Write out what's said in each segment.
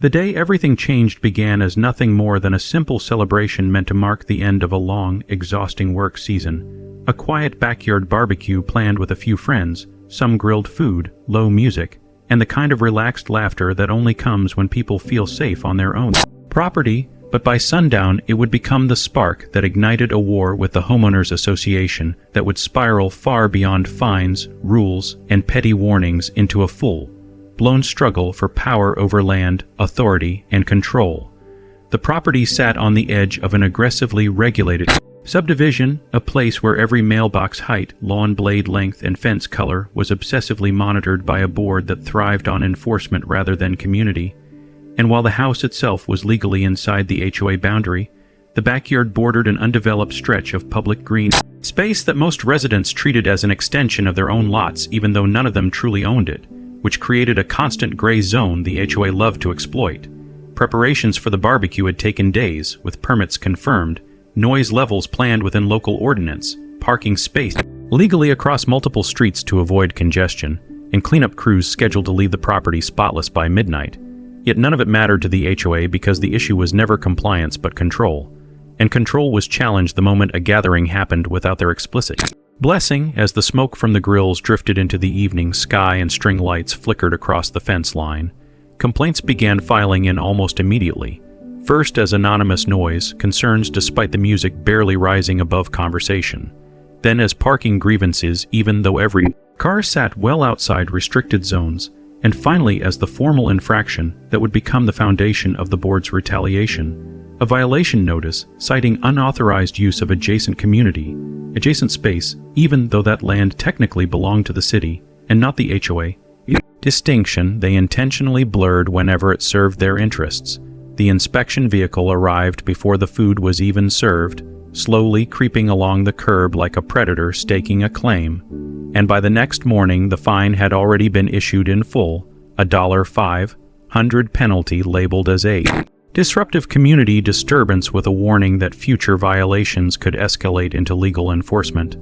The day everything changed began as nothing more than a simple celebration meant to mark the end of a long, exhausting work season. A quiet backyard barbecue planned with a few friends, some grilled food, low music, and the kind of relaxed laughter that only comes when people feel safe on their own property. But by sundown, it would become the spark that ignited a war with the homeowners association that would spiral far beyond fines, rules, and petty warnings into a full-blown struggle for power over land, authority, and control. The property sat on the edge of an aggressively regulated subdivision, a place where every mailbox height, lawn blade length, and fence color was obsessively monitored by a board that thrived on enforcement rather than community. And while the house itself was legally inside the HOA boundary, the backyard bordered an undeveloped stretch of public green space that most residents treated as an extension of their own lots, even though none of them truly owned it, which created a constant gray zone the HOA loved to exploit. Preparations for the barbecue had taken days, with permits confirmed, noise levels planned within local ordinance, parking space legally across multiple streets to avoid congestion, and cleanup crews scheduled to leave the property spotless by midnight. Yet none of it mattered to the HOA because the issue was never compliance but control. And control was challenged the moment a gathering happened without their explicit blessing, as the smoke from the grills drifted into the evening sky and string lights flickered across the fence line. Complaints began filing in almost immediately. First as anonymous noise, concerns despite the music barely rising above conversation. Then as parking grievances, even though every car sat well outside restricted zones. And finally as the formal infraction that would become the foundation of the board's retaliation, a violation notice citing unauthorized use of adjacent space, even though that land technically belonged to the city and not the HOA. Distinction they intentionally blurred whenever it served their interests. The inspection vehicle arrived before the food was even served, slowly creeping along the curb like a predator staking a claim. And by the next morning the fine had already been issued in full, a $500 penalty labeled as a disruptive community disturbance with a warning that future violations could escalate into legal enforcement.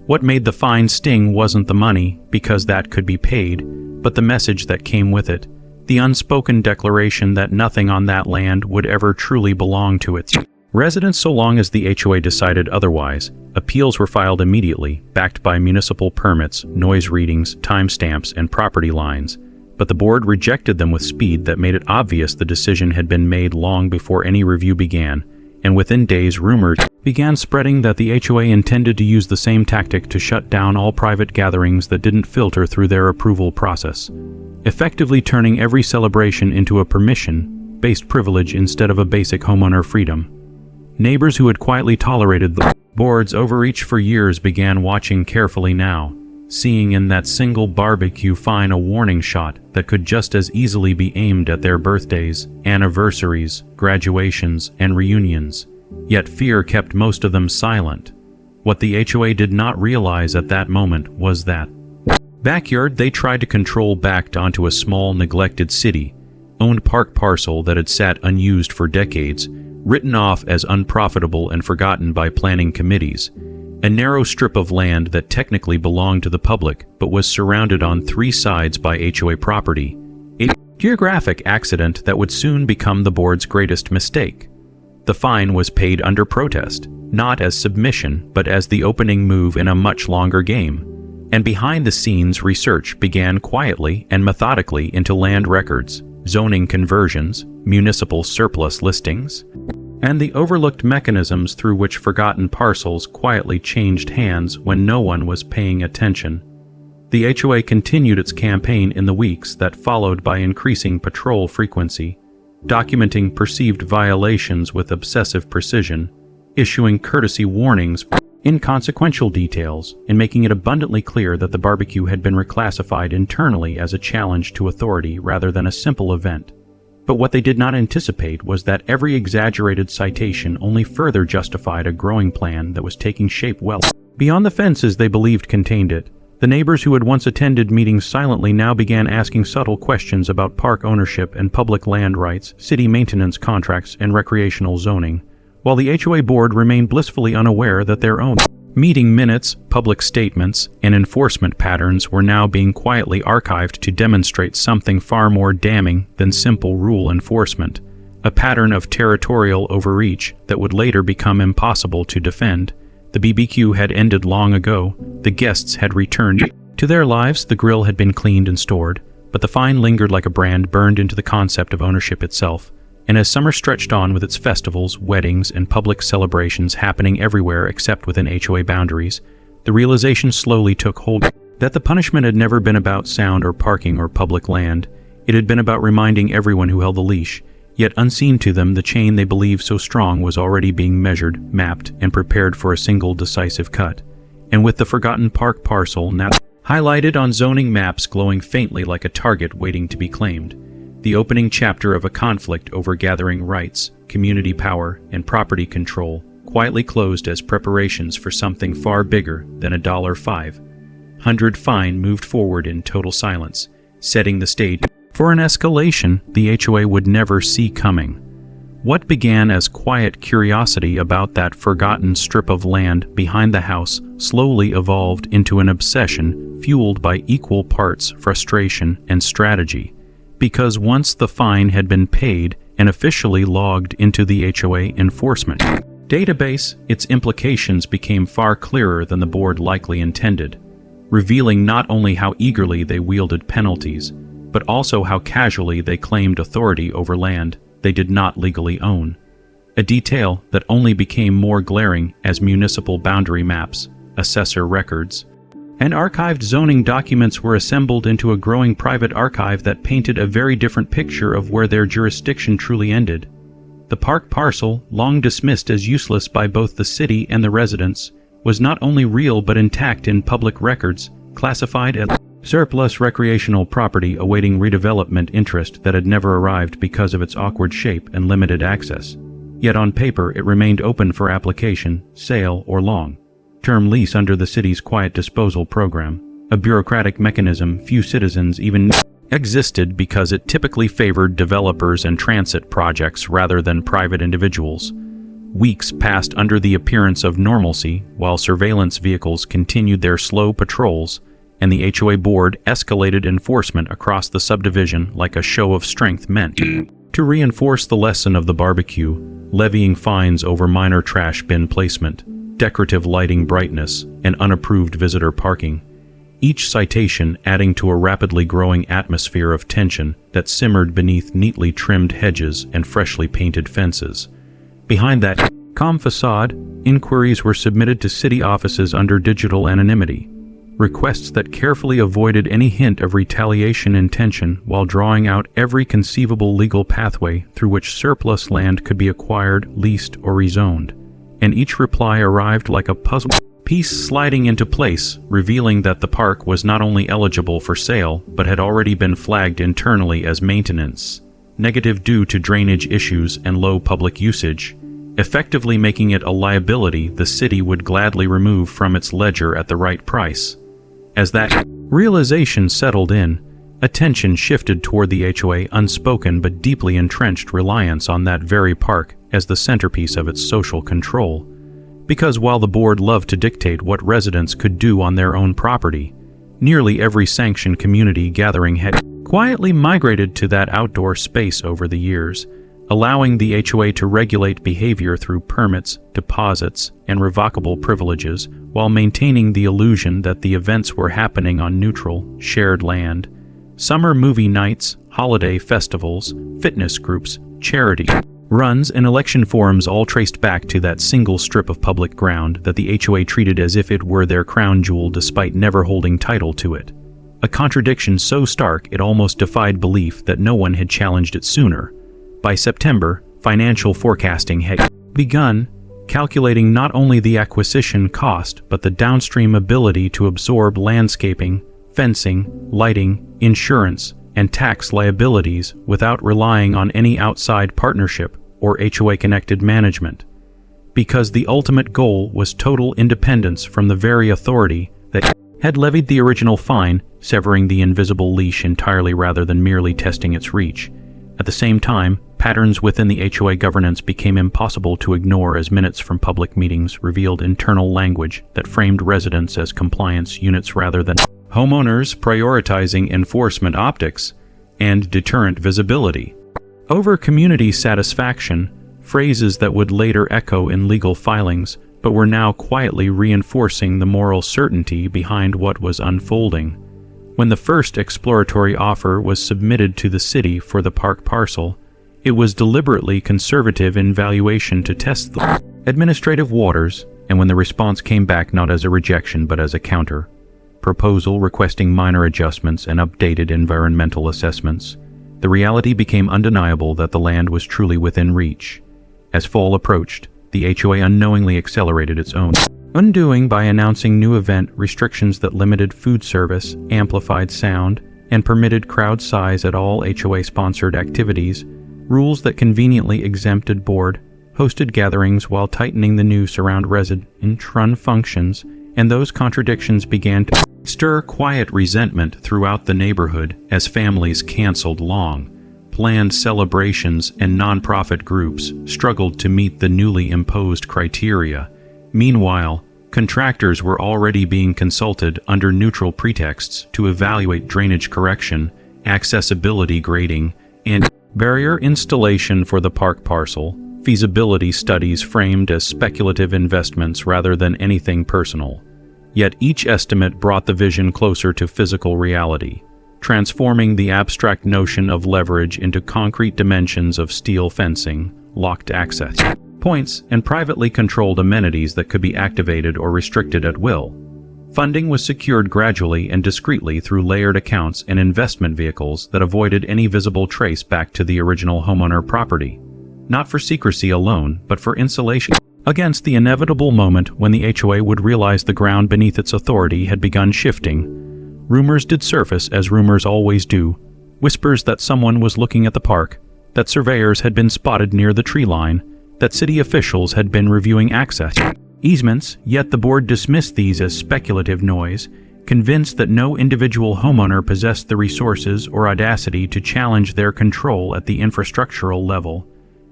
What made the fine sting wasn't the money, because that could be paid, but the message that came with it, the unspoken declaration that nothing on that land would ever truly belong to its residents so long as the HOA decided otherwise. Appeals were filed immediately, backed by municipal permits, noise readings, timestamps, and property lines, but the board rejected them with speed that made it obvious the decision had been made long before any review began, and within days rumors began spreading that the HOA intended to use the same tactic to shut down all private gatherings that didn't filter through their approval process, effectively turning every celebration into a permission-based privilege instead of a basic homeowner freedom. Neighbors who had quietly tolerated the board's overreach for years began watching carefully now, seeing in that single barbecue fine a warning shot that could just as easily be aimed at their birthdays, anniversaries, graduations, and reunions. Yet fear kept most of them silent. What the HOA did not realize at that moment was that backyard they tried to control backed onto a small, neglected city-owned park parcel that had sat unused for decades, written off as unprofitable and forgotten by planning committees. A narrow strip of land that technically belonged to the public but was surrounded on three sides by HOA property. A geographic accident that would soon become the board's greatest mistake. The fine was paid under protest, not as submission but as the opening move in a much longer game. And behind the scenes research began quietly and methodically into land records, zoning conversions, municipal surplus listings, and the overlooked mechanisms through which forgotten parcels quietly changed hands when no one was paying attention. The HOA continued its campaign in the weeks that followed by increasing patrol frequency, documenting perceived violations with obsessive precision, issuing courtesy warnings, inconsequential details, and making it abundantly clear that the barbecue had been reclassified internally as a challenge to authority rather than a simple event. But what they did not anticipate was that every exaggerated citation only further justified a growing plan that was taking shape well beyond the fences they believed contained it. The neighbors who had once attended meetings silently now began asking subtle questions about park ownership and public land rights, city maintenance contracts, and recreational zoning, while the HOA board remained blissfully unaware that their own Meeting minutes, public statements, and enforcement patterns were now being quietly archived to demonstrate something far more damning than simple rule enforcement, a pattern of territorial overreach that would later become impossible to defend. The BBQ had ended long ago, the guests had returned to their lives, the grill had been cleaned and stored, but the fine lingered like a brand burned into the concept of ownership itself. And as summer stretched on with its festivals, weddings, and public celebrations happening everywhere except within HOA boundaries, the realization slowly took hold that the punishment had never been about sound or parking or public land. It had been about reminding everyone who held the leash, yet unseen to them the chain they believed so strong was already being measured, mapped, and prepared for a single decisive cut. And with the forgotten park parcel now highlighted on zoning maps glowing faintly like a target waiting to be claimed, the opening chapter of a conflict over gathering rights, community power, and property control quietly closed as preparations for something far bigger than a $500 fine moved forward in total silence, setting the stage for an escalation the HOA would never see coming. What began as quiet curiosity about that forgotten strip of land behind the house slowly evolved into an obsession fueled by equal parts frustration and strategy. Because once the fine had been paid and officially logged into the HOA enforcement database, its implications became far clearer than the board likely intended, revealing not only how eagerly they wielded penalties, but also how casually they claimed authority over land they did not legally own, a detail that only became more glaring as municipal boundary maps, assessor records, and archived zoning documents were assembled into a growing private archive that painted a very different picture of where their jurisdiction truly ended. The park parcel, long dismissed as useless by both the city and the residents, was not only real but intact in public records, classified as surplus recreational property awaiting redevelopment interest that had never arrived because of its awkward shape and limited access. Yet on paper it remained open for application, sale, or long-term lease under the city's quiet disposal program, a bureaucratic mechanism few citizens even knew existed because it typically favored developers and transit projects rather than private individuals. Weeks passed under the appearance of normalcy while surveillance vehicles continued their slow patrols, and the HOA board escalated enforcement across the subdivision like a show of strength meant to reinforce the lesson of the barbecue, levying fines over minor trash bin placement, decorative lighting brightness, and unapproved visitor parking, each citation adding to a rapidly growing atmosphere of tension that simmered beneath neatly trimmed hedges and freshly painted fences. Behind that calm facade, inquiries were submitted to city offices under digital anonymity, requests that carefully avoided any hint of retaliation intention while drawing out every conceivable legal pathway through which surplus land could be acquired, leased, or rezoned. And each reply arrived like a puzzle piece sliding into place, revealing that the park was not only eligible for sale, but had already been flagged internally as maintenance negative due to drainage issues and low public usage, effectively making it a liability the city would gladly remove from its ledger at the right price. As that realization settled in, attention shifted toward the HOA unspoken but deeply entrenched reliance on that very park as the centerpiece of its social control. Because while the board loved to dictate what residents could do on their own property, nearly every sanctioned community gathering had quietly migrated to that outdoor space over the years, allowing the HOA to regulate behavior through permits, deposits, and revocable privileges while maintaining the illusion that the events were happening on neutral, shared land. Summer movie nights, holiday festivals, fitness groups, charity runs, and election forums all traced back to that single strip of public ground that the HOA treated as if it were their crown jewel despite never holding title to it. A contradiction so stark it almost defied belief that no one had challenged it sooner. By September, financial forecasting had begun, calculating not only the acquisition cost but the downstream ability to absorb landscaping, fencing, lighting, insurance, and tax liabilities without relying on any outside partnership or HOA-connected management. Because the ultimate goal was total independence from the very authority that had levied the original fine, severing the invisible leash entirely rather than merely testing its reach. At the same time, patterns within the HOA governance became impossible to ignore as minutes from public meetings revealed internal language that framed residents as compliance units rather than homeowners, prioritizing enforcement optics and deterrent visibility over community satisfaction, phrases that would later echo in legal filings but were now quietly reinforcing the moral certainty behind what was unfolding. When the first exploratory offer was submitted to the city for the park parcel, it was deliberately conservative in valuation to test the administrative waters, and when the response came back not as a rejection but as a counter proposal requesting minor adjustments and updated environmental assessments, the reality became undeniable that the land was truly within reach. As fall approached, the HOA unknowingly accelerated its own undoing by announcing new event restrictions that limited food service, amplified sound, and permitted crowd size at all HOA-sponsored activities, rules that conveniently exempted board-hosted gatherings while tightening the noose around resident-run functions, and those contradictions began to stir quiet resentment throughout the neighborhood as families canceled planned celebrations and nonprofit groups struggled to meet the newly imposed criteria. Meanwhile, contractors were already being consulted under neutral pretexts to evaluate drainage correction, accessibility grading, and barrier installation for the park parcel, feasibility studies framed as speculative investments rather than anything personal. Yet each estimate brought the vision closer to physical reality, transforming the abstract notion of leverage into concrete dimensions of steel fencing, locked access points, and privately controlled amenities that could be activated or restricted at will. Funding was secured gradually and discreetly through layered accounts and investment vehicles that avoided any visible trace back to the original homeowner property, not for secrecy alone, but for insulation against the inevitable moment when the HOA would realize the ground beneath its authority had begun shifting. Rumors did surface, as rumors always do, whispers that someone was looking at the park, that surveyors had been spotted near the tree line, that city officials had been reviewing access easements, yet the board dismissed these as speculative noise, convinced that no individual homeowner possessed the resources or audacity to challenge their control at the infrastructural level.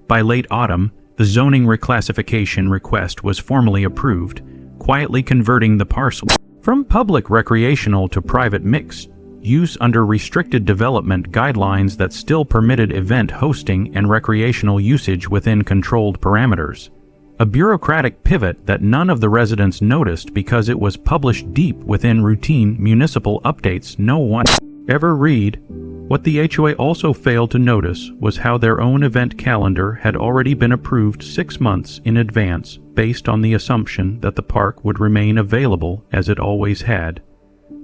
By late autumn, the zoning reclassification request was formally approved, quietly converting the parcel from public recreational to private mixed use under restricted development guidelines that still permitted event hosting and recreational usage within controlled parameters. A bureaucratic pivot that none of the residents noticed because it was published deep within routine municipal updates no one ever read. What the HOA also failed to notice was how their own event calendar had already been approved 6 months in advance based on the assumption that the park would remain available as it always had.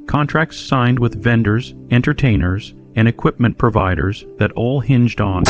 Contracts signed with vendors, entertainers, and equipment providers that all hinged on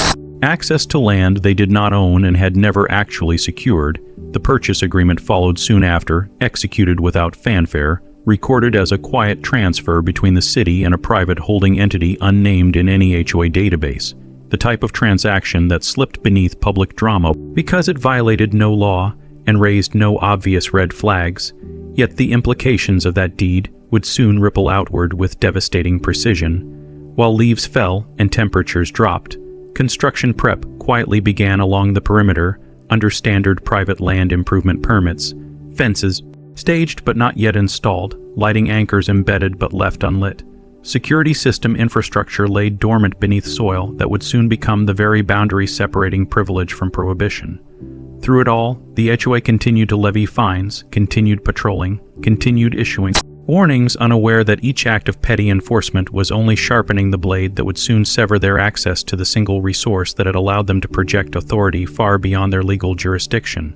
access to land they did not own and had never actually secured. The purchase agreement followed soon after, executed without fanfare, recorded as a quiet transfer between the city and a private holding entity unnamed in any HOA database, the type of transaction that slipped beneath public drama because it violated no law and raised no obvious red flags, yet the implications of that deed would soon ripple outward with devastating precision. While leaves fell and temperatures dropped, construction prep quietly began along the perimeter under standard private land improvement permits, fences staged but not yet installed, lighting anchors embedded but left unlit. Security system infrastructure laid dormant beneath soil that would soon become the very boundary separating privilege from prohibition. Through it all, the HOA continued to levy fines, continued patrolling, continued issuing warnings, unaware that each act of petty enforcement was only sharpening the blade that would soon sever their access to the single resource that had allowed them to project authority far beyond their legal jurisdiction.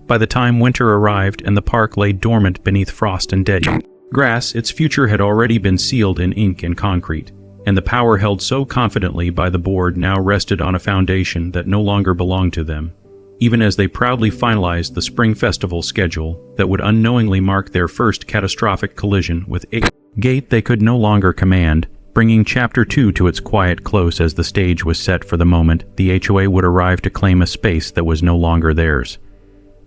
By the time winter arrived and the park lay dormant beneath frost and dead grass, its future had already been sealed in ink and concrete, and the power held so confidently by the board now rested on a foundation that no longer belonged to them, even as they proudly finalized the spring festival schedule that would unknowingly mark their first catastrophic collision with a gate they could no longer command, bringing Chapter 2 to its quiet close as the stage was set for the moment the HOA would arrive to claim a space that was no longer theirs.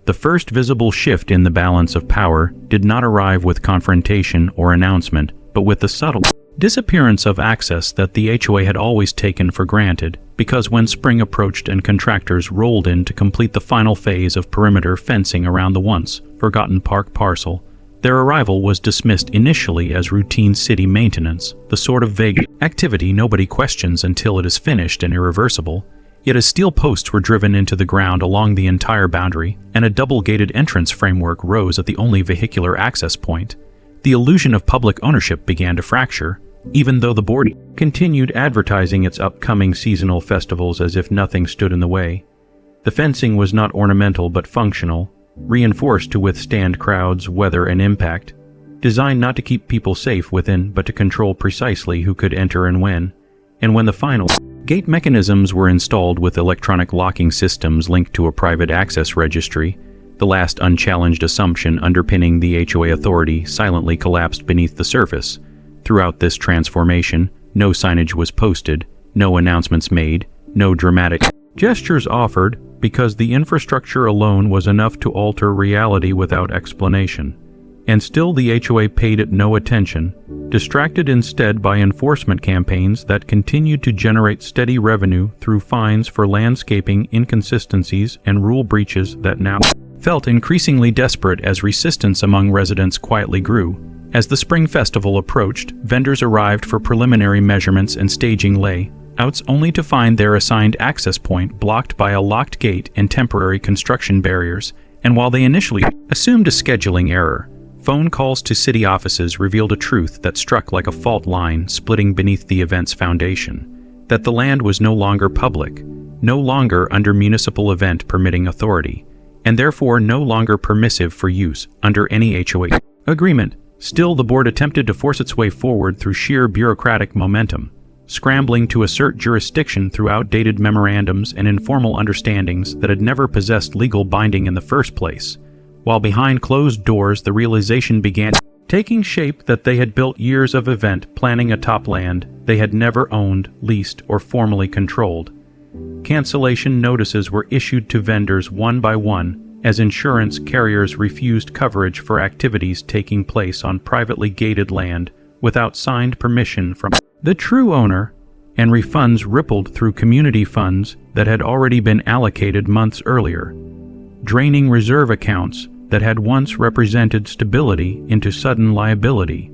The first visible shift in the balance of power did not arrive with confrontation or announcement, but with the subtle disappearance of access that the HOA had always taken for granted, because when spring approached and contractors rolled in to complete the final phase of perimeter fencing around the once forgotten park parcel, their arrival was dismissed initially as routine city maintenance, the sort of vague activity nobody questions until it is finished and irreversible. Yet as steel posts were driven into the ground along the entire boundary, and a double-gated entrance framework rose at the only vehicular access point, the illusion of public ownership began to fracture, even though the board continued advertising its upcoming seasonal festivals as if nothing stood in the way. The fencing was not ornamental but functional, reinforced to withstand crowds, weather, and impact, designed not to keep people safe within but to control precisely who could enter and when. And when the final gate mechanisms were installed with electronic locking systems linked to a private access registry, the last unchallenged assumption underpinning the HOA authority silently collapsed beneath the surface. Throughout this transformation, no signage was posted, no announcements made, no dramatic gestures offered, because the infrastructure alone was enough to alter reality without explanation. And still the HOA paid it no attention, distracted instead by enforcement campaigns that continued to generate steady revenue through fines for landscaping inconsistencies and rule breaches that now felt increasingly desperate as resistance among residents quietly grew. As the spring festival approached, vendors arrived for preliminary measurements and staging layouts only to find their assigned access point blocked by a locked gate and temporary construction barriers. And while they initially assumed a scheduling error, phone calls to city offices revealed a truth that struck like a fault line splitting beneath the event's foundation: that the land was no longer public, no longer under municipal event permitting authority, and therefore no longer permissive for use under any HOA agreement. Still, the board attempted to force its way forward through sheer bureaucratic momentum, scrambling to assert jurisdiction through outdated memorandums and informal understandings that had never possessed legal binding in the first place, while behind closed doors the realization began taking shape that they had built years of event planning atop land they had never owned, leased, or formally controlled. Cancellation notices were issued to vendors one by one as insurance carriers refused coverage for activities taking place on privately gated land without signed permission from the true owner, and refunds rippled through community funds that had already been allocated months earlier, draining reserve accounts that had once represented stability into sudden liability.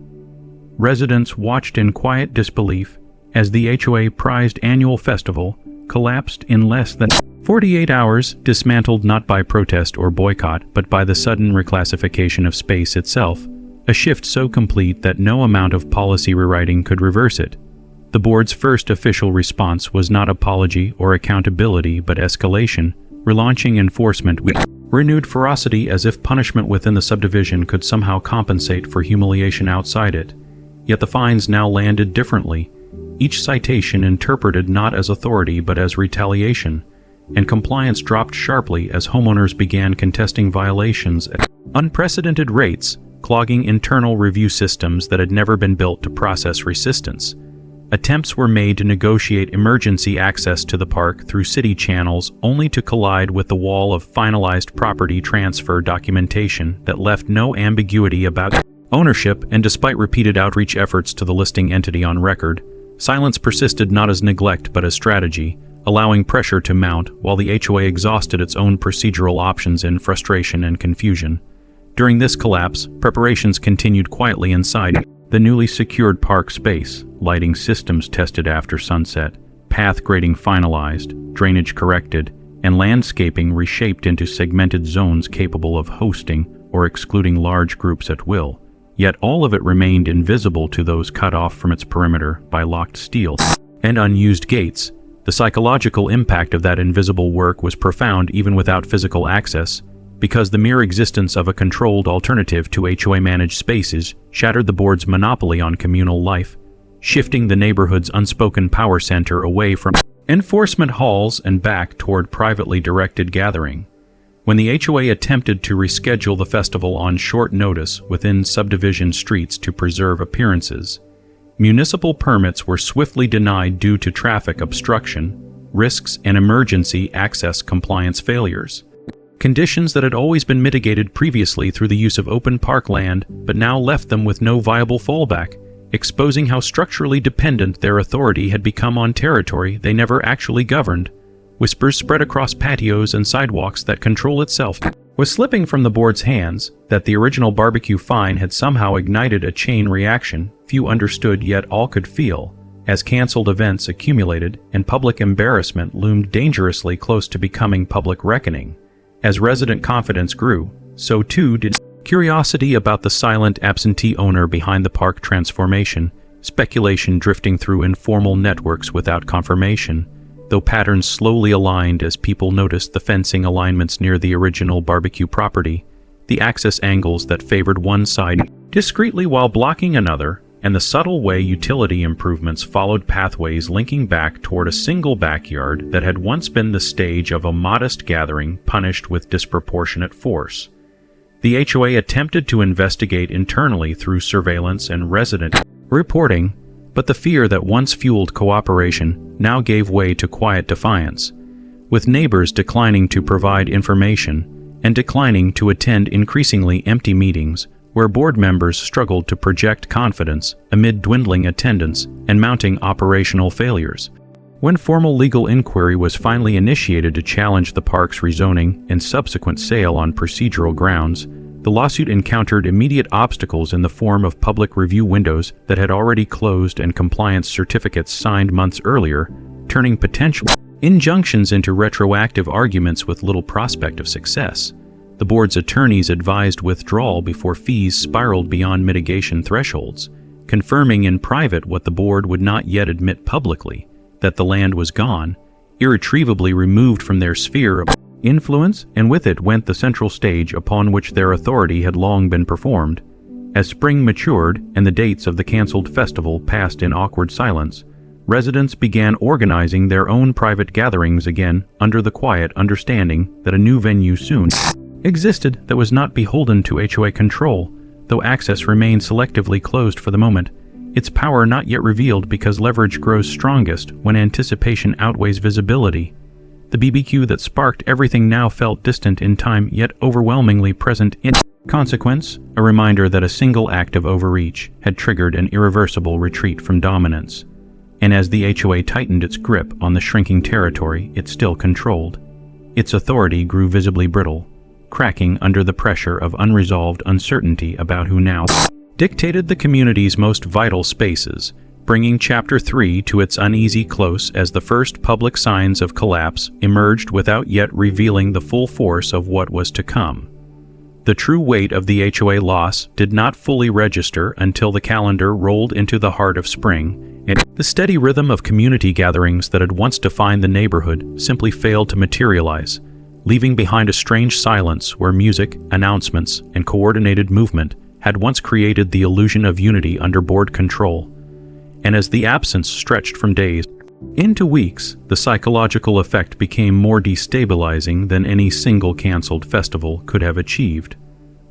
Residents watched in quiet disbelief as the HOA prized annual festival collapsed in less than 48 hours, dismantled not by protest or boycott, but by the sudden reclassification of space itself, a shift so complete that no amount of policy rewriting could reverse it. The board's first official response was not apology or accountability, but escalation, relaunching enforcement with renewed ferocity as if punishment within the subdivision could somehow compensate for humiliation outside it. Yet the fines now landed differently, each citation interpreted not as authority but as retaliation, and compliance dropped sharply as homeowners began contesting violations at unprecedented rates, clogging internal review systems that had never been built to process resistance. Attempts were made to negotiate emergency access to the park through city channels only to collide with the wall of finalized property transfer documentation that left no ambiguity about ownership, and despite repeated outreach efforts to the listing entity on record, silence persisted not as neglect but as strategy, allowing pressure to mount while the HOA exhausted its own procedural options in frustration and confusion. During this collapse, preparations continued quietly inside the newly secured park space, lighting systems tested after sunset, path grading finalized, drainage corrected, and landscaping reshaped into segmented zones capable of hosting or excluding large groups at will. Yet all of it remained invisible to those cut off from its perimeter by locked steel and unused gates. The psychological impact of that invisible work was profound even without physical access, because the mere existence of a controlled alternative to HOA-managed spaces shattered the board's monopoly on communal life, shifting the neighborhood's unspoken power center away from enforcement halls and back toward privately directed gathering. When the HOA attempted to reschedule the festival on short notice within subdivision streets to preserve appearances, municipal permits were swiftly denied due to traffic obstruction, risks, and emergency access compliance failures. Conditions that had always been mitigated previously through the use of open park land, but now left them with no viable fallback, exposing how structurally dependent their authority had become on territory they never actually governed. Whispers spread across patios and sidewalks that control itself was slipping from the board's hands, that the original barbecue fine had somehow ignited a chain reaction few understood yet all could feel, as canceled events accumulated and public embarrassment loomed dangerously close to becoming public reckoning. As resident confidence grew, so too did curiosity about the silent absentee owner behind the park transformation, speculation drifting through informal networks without confirmation, though patterns slowly aligned as people noticed the fencing alignments near the original barbecue property, the access angles that favored one side discreetly while blocking another, and the subtle way utility improvements followed pathways linking back toward a single backyard that had once been the stage of a modest gathering punished with disproportionate force. The HOA attempted to investigate internally through surveillance and resident reporting, but the fear that once fueled cooperation now gave way to quiet defiance, with neighbors declining to provide information and declining to attend increasingly empty meetings where board members struggled to project confidence amid dwindling attendance and mounting operational failures. When formal legal inquiry was finally initiated to challenge the park's rezoning and subsequent sale on procedural grounds, the lawsuit encountered immediate obstacles in the form of public review windows that had already closed and compliance certificates signed months earlier, turning potential injunctions into retroactive arguments with little prospect of success. The board's attorneys advised withdrawal before fees spiraled beyond mitigation thresholds, confirming in private what the board would not yet admit publicly, that the land was gone, irretrievably removed from their sphere of influence, and with it went the central stage upon which their authority had long been performed. As spring matured and the dates of the canceled festival passed in awkward silence, residents began organizing their own private gatherings again under the quiet understanding that a new venue soon existed that was not beholden to HOA control, though access remained selectively closed for the moment, its power not yet revealed because leverage grows strongest when anticipation outweighs visibility. The BBQ that sparked everything now felt distant in time yet overwhelmingly present in consequence, a reminder that a single act of overreach had triggered an irreversible retreat from dominance. And as the HOA tightened its grip on the shrinking territory it still controlled, its authority grew visibly brittle, cracking under the pressure of unresolved uncertainty about who now dictated the community's most vital spaces, bringing Chapter 3 to its uneasy close as the first public signs of collapse emerged without yet revealing the full force of what was to come. The true weight of the HOA loss did not fully register until the calendar rolled into the heart of spring, and the steady rhythm of community gatherings that had once defined the neighborhood simply failed to materialize, leaving behind a strange silence where music, announcements, and coordinated movement had once created the illusion of unity under board control. And as the absence stretched from days into weeks, the psychological effect became more destabilizing than any single canceled festival could have achieved.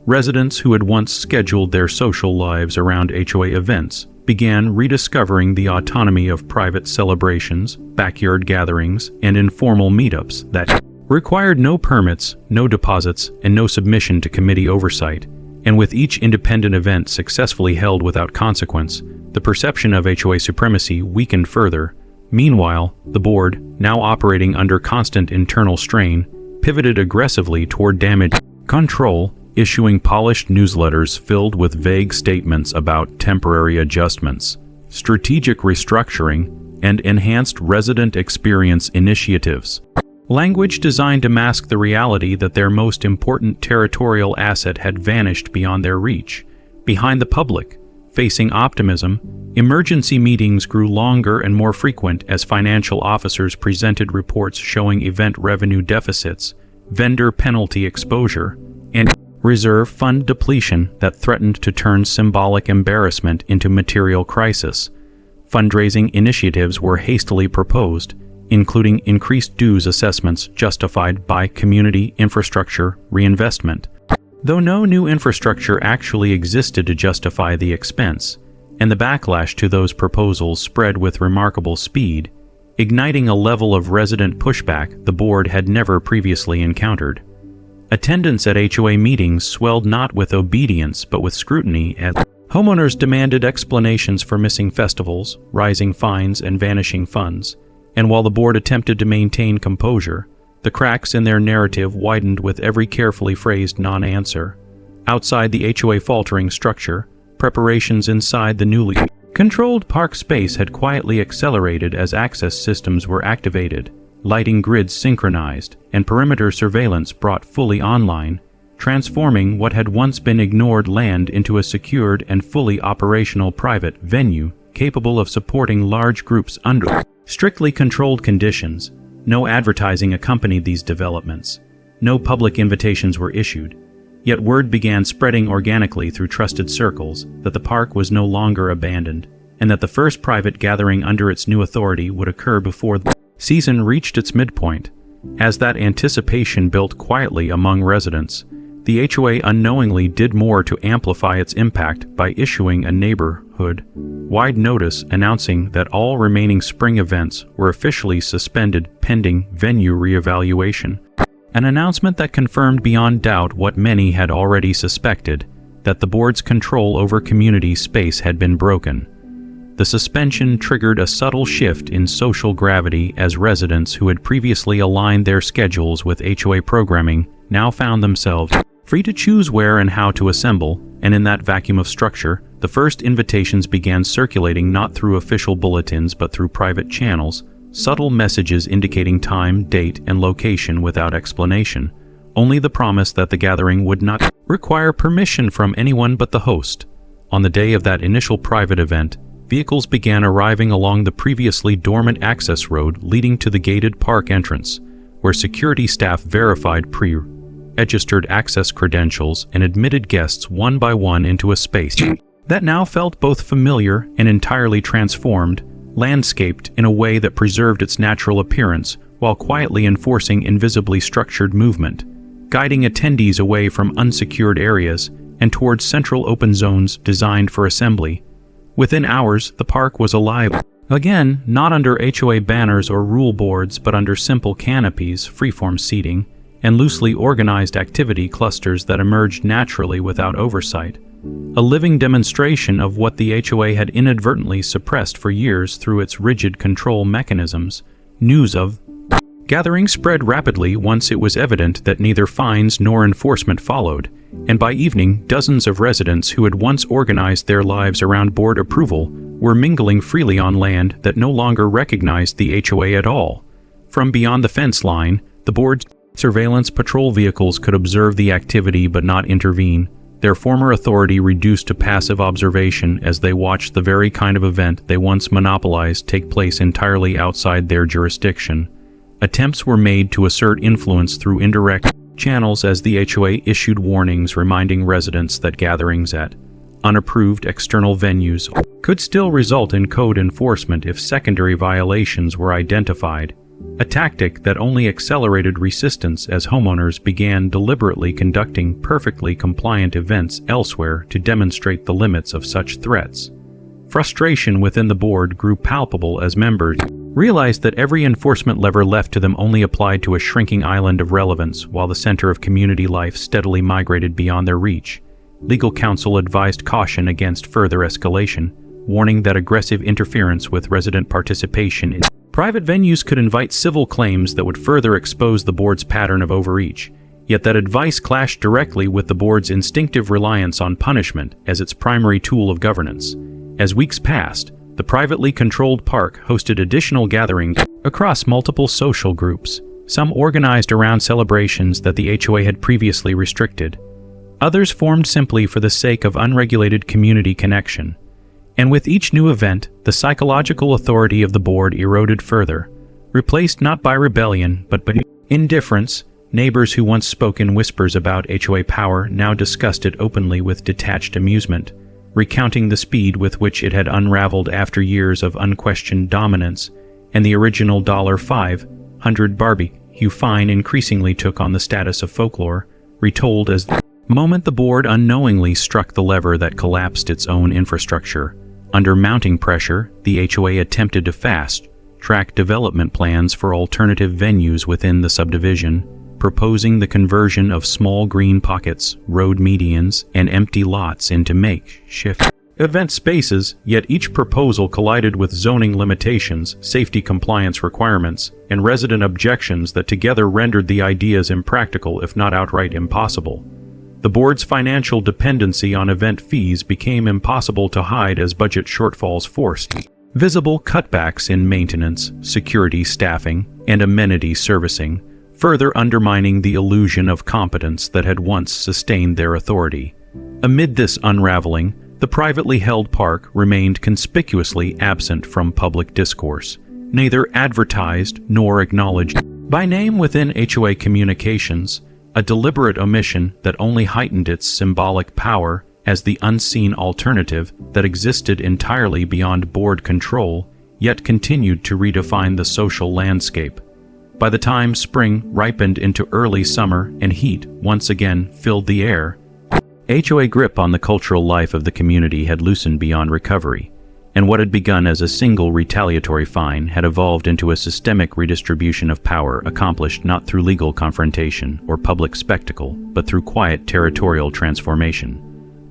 Residents who had once scheduled their social lives around HOA events began rediscovering the autonomy of private celebrations, backyard gatherings, and informal meetups that required no permits, no deposits, and no submission to committee oversight. And with each independent event successfully held without consequence, the perception of HOA supremacy weakened further. Meanwhile, the board, now operating under constant internal strain, pivoted aggressively toward damage control, issuing polished newsletters filled with vague statements about temporary adjustments, strategic restructuring, and enhanced resident experience initiatives. Language designed to mask the reality that their most important territorial asset had vanished beyond their reach. Behind the public, facing optimism, emergency meetings grew longer and more frequent as financial officers presented reports showing event revenue deficits, vendor penalty exposure, and reserve fund depletion that threatened to turn symbolic embarrassment into material crisis. Fundraising initiatives were hastily proposed, including increased dues assessments justified by community infrastructure reinvestment, though no new infrastructure actually existed to justify the expense, and the backlash to those proposals spread with remarkable speed, igniting a level of resident pushback the board had never previously encountered. Attendance at HOA meetings swelled not with obedience but with scrutiny Homeowners demanded explanations for missing festivals, rising fines, and vanishing funds, and while the board attempted to maintain composure, the cracks in their narrative widened with every carefully phrased non-answer. Outside the HOA faltering structure, preparations inside the newly controlled park space had quietly accelerated as access systems were activated, lighting grids synchronized, and perimeter surveillance brought fully online, transforming what had once been ignored land into a secured and fully operational private venue capable of supporting large groups under strictly controlled conditions. No advertising accompanied these developments. No public invitations were issued. Yet word began spreading organically through trusted circles that the park was no longer abandoned, and that the first private gathering under its new authority would occur before the season reached its midpoint. As that anticipation built quietly among residents, the HOA unknowingly did more to amplify its impact by issuing a neighborhood-wide notice announcing that all remaining spring events were officially suspended pending venue reevaluation. An announcement that confirmed beyond doubt what many had already suspected, that the board's control over community space had been broken. The suspension triggered a subtle shift in social gravity as residents who had previously aligned their schedules with HOA programming now found themselves free to choose where and how to assemble, and in that vacuum of structure, the first invitations began circulating not through official bulletins but through private channels, subtle messages indicating time, date, and location without explanation, only the promise that the gathering would not require permission from anyone but the host. On the day of that initial private event, vehicles began arriving along the previously dormant access road leading to the gated park entrance, where security staff verified pre-registered access credentials and admitted guests one by one into a space that now felt both familiar and entirely transformed, landscaped in a way that preserved its natural appearance while quietly enforcing invisibly structured movement, guiding attendees away from unsecured areas and towards central open zones designed for assembly. Within hours, the park was alive again, not under HOA banners or rule boards, but under simple canopies, freeform seating, and loosely organized activity clusters that emerged naturally without oversight. A living demonstration of what the HOA had inadvertently suppressed for years through its rigid control mechanisms. News of gathering spread rapidly once it was evident that neither fines nor enforcement followed, and by evening, dozens of residents who had once organized their lives around board approval were mingling freely on land that no longer recognized the HOA at all. From beyond the fence line, the board's surveillance patrol vehicles could observe the activity but not intervene, their former authority reduced to passive observation as they watched the very kind of event they once monopolized take place entirely outside their jurisdiction. Attempts were made to assert influence through indirect channels as the HOA issued warnings reminding residents that gatherings at unapproved external venues could still result in code enforcement if secondary violations were identified, a tactic that only accelerated resistance as homeowners began deliberately conducting perfectly compliant events elsewhere to demonstrate the limits of such threats. Frustration within the board grew palpable as members realized that every enforcement lever left to them only applied to a shrinking island of relevance while the center of community life steadily migrated beyond their reach. Legal counsel advised caution against further escalation, warning that aggressive interference with resident participation in private venues could invite civil claims that would further expose the board's pattern of overreach. Yet that advice clashed directly with the board's instinctive reliance on punishment as its primary tool of governance. As weeks passed, the privately controlled park hosted additional gatherings across multiple social groups, some organized around celebrations that the HOA had previously restricted. Others formed simply for the sake of unregulated community connection. And with each new event, the psychological authority of the board eroded further, replaced not by rebellion, but by indifference. Neighbors who once spoke in whispers about HOA power now discussed it openly with detached amusement, recounting the speed with which it had unraveled after years of unquestioned dominance, and the original $500 barbecue fine increasingly took on the status of folklore, retold as the moment the board unknowingly struck the lever that collapsed its own infrastructure. Under mounting pressure, the HOA attempted to fast-track development plans for alternative venues within the subdivision, proposing the conversion of small green pockets, road medians, and empty lots into makeshift event spaces, yet each proposal collided with zoning limitations, safety compliance requirements, and resident objections that together rendered the ideas impractical if not outright impossible. The board's financial dependency on event fees became impossible to hide as budget shortfalls forced visible cutbacks in maintenance, security staffing, and amenity servicing, further undermining the illusion of competence that had once sustained their authority. Amid this unraveling, the privately held park remained conspicuously absent from public discourse, neither advertised nor acknowledged by name within HOA communications, a deliberate omission that only heightened its symbolic power as the unseen alternative that existed entirely beyond board control, yet continued to redefine the social landscape. By the time spring ripened into early summer and heat once again filled the air, HOA grip on the cultural life of the community had loosened beyond recovery, and what had begun as a single retaliatory fine had evolved into a systemic redistribution of power accomplished not through legal confrontation or public spectacle, but through quiet territorial transformation.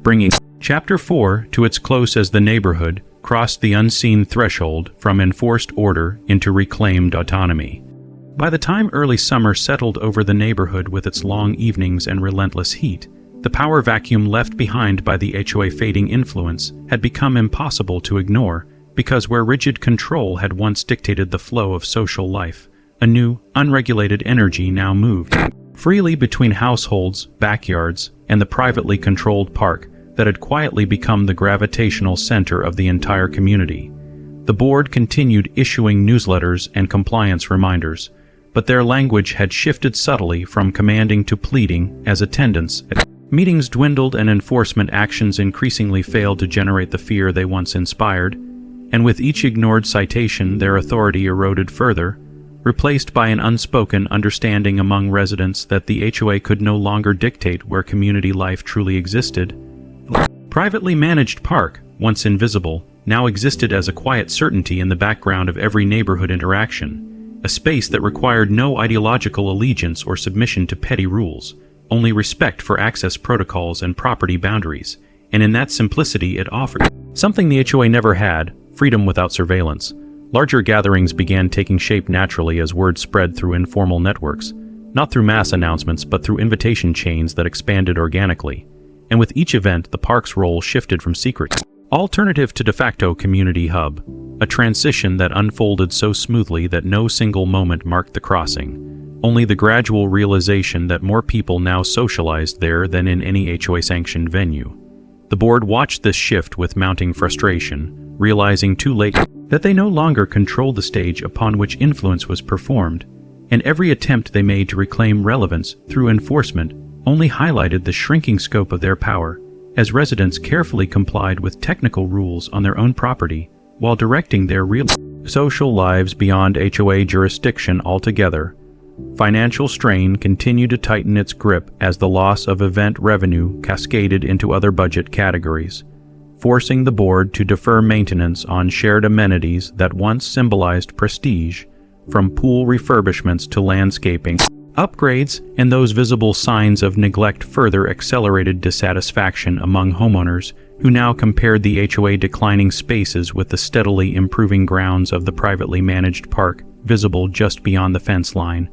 Bringing Chapter 4 to its close as the neighborhood crossed the unseen threshold from enforced order into reclaimed autonomy. By the time early summer settled over the neighborhood with its long evenings and relentless heat, the power vacuum left behind by the HOA fading influence had become impossible to ignore, because where rigid control had once dictated the flow of social life, a new, unregulated energy now moved freely between households, backyards, and the privately controlled park that had quietly become the gravitational center of the entire community. The board continued issuing newsletters and compliance reminders, but their language had shifted subtly from commanding to pleading as attendance at meetings dwindled and enforcement actions increasingly failed to generate the fear they once inspired, and with each ignored citation their authority eroded further, replaced by an unspoken understanding among residents that the HOA could no longer dictate where community life truly existed. Privately managed park, once invisible, now existed as a quiet certainty in the background of every neighborhood interaction, a space that required no ideological allegiance or submission to petty rules, only respect for access protocols and property boundaries, and in that simplicity it offered something the HOA never had: freedom without surveillance. Larger gatherings began taking shape naturally as word spread through informal networks, not through mass announcements but through invitation chains that expanded organically. And with each event, the park's role shifted from secret alternative to de facto community hub, a transition that unfolded so smoothly that no single moment marked the crossing, only the gradual realization that more people now socialized there than in any HOA-sanctioned venue. The board watched this shift with mounting frustration, realizing too late that they no longer controlled the stage upon which influence was performed, and every attempt they made to reclaim relevance through enforcement only highlighted the shrinking scope of their power, as residents carefully complied with technical rules on their own property while directing their real social lives beyond HOA jurisdiction altogether. Financial strain continued to tighten its grip as the loss of event revenue cascaded into other budget categories, forcing the board to defer maintenance on shared amenities that once symbolized prestige, from pool refurbishments to landscaping upgrades, and those visible signs of neglect further accelerated dissatisfaction among homeowners who now compared the HOA declining spaces with the steadily improving grounds of the privately managed park visible just beyond the fence line.